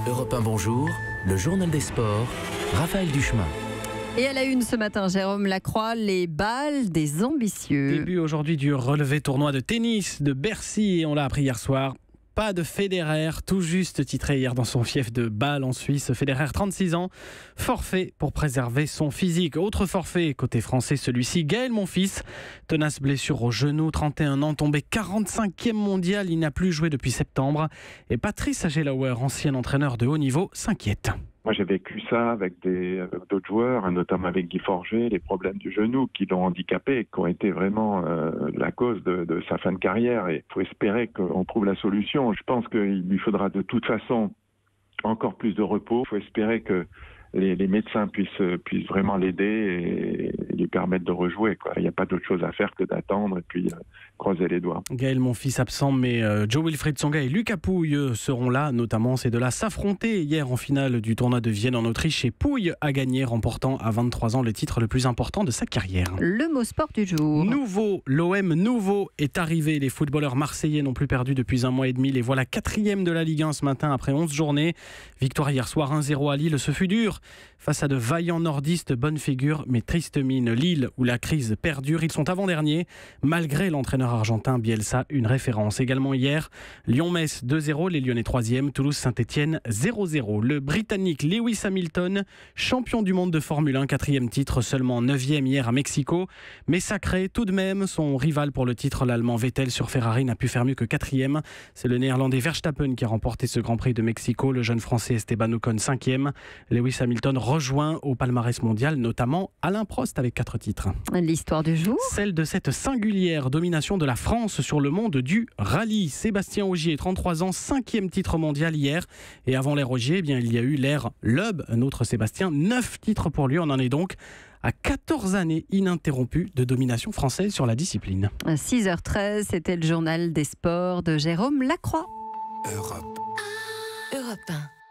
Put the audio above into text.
Europe 1 Bonjour, le journal des sports, Raphaël Duchemin. Et à la une ce matin, Jérôme Lacroix, les balles des ambitieux. Début aujourd'hui du relevé tournoi de tennis de Bercy, et on l'a appris hier soir. Pas de Federer, tout juste titré hier dans son fief de Bâle en Suisse. Federer, 36 ans, forfait pour préserver son physique. Autre forfait, côté français, celui-ci, Gaël Monfils. Tenace blessure au genou, 31 ans, tombé 45e mondial. Il n'a plus joué depuis septembre. Et Patrice Agelauer, ancien entraîneur de haut niveau, s'inquiète. Moi, j'ai vécu ça avec d'autres joueurs, notamment avec Guy Forget, les problèmes du genou qui l'ont handicapé et qui ont été vraiment la cause de sa fin de carrière. Et il faut espérer qu'on trouve la solution. Je pense qu'il lui faudra de toute façon encore plus de repos. Il faut espérer que les médecins puissent vraiment l'aider et lui permettre de rejouer, quoi. Il n'y a pas d'autre chose à faire que d'attendre et puis croiser les doigts. Gaël Monfils absent, mais Jo-Wilfried Tsonga et Lucas Pouille seront là. Notamment, ces deux-là s'affrontaient hier en finale du tournoi de Vienne en Autriche. Et Pouille a gagné, remportant à 23 ans le titre le plus important de sa carrière. Le mot sport du jour. Nouveau, l'OM nouveau est arrivé. Les footballeurs marseillais n'ont plus perdu depuis un mois et demi. Les voilà 4e de la Ligue 1 ce matin après 11 journées. Victoire hier soir 1-0 à Lille. Ce fut dur. Face à de vaillants nordistes, bonne figure, mais triste mine. Lille, où la crise perdure, ils sont avant-derniers, malgré l'entraîneur argentin Bielsa, une référence. Également hier, Lyon-Metz 2-0, les Lyonnais 3e, Toulouse-Saint-Etienne 0-0. Le Britannique Lewis Hamilton, champion du monde de Formule 1, 4e titre, seulement 9e hier à Mexico, mais sacré tout de même. Son rival pour le titre, l'Allemand Vettel sur Ferrari, n'a pu faire mieux que 4e. C'est le Néerlandais Verstappen qui a remporté ce Grand Prix de Mexico, le jeune Français Esteban Ocon 5e. Lewis Hamilton rejoint au palmarès mondial, notamment Alain Prost avec 4 titres. L'histoire du jour. Celle de cette singulière domination de la France sur le monde du rallye. Sébastien Ogier, 33 ans, 5e titre mondial hier. Et avant l'ère Ogier, il y a eu l'ère Loeb, un autre Sébastien, 9 titres pour lui. On en est donc à 14 années ininterrompues de domination française sur la discipline. 6h13, c'était le journal des sports de Jérôme Lacroix. Europe 1.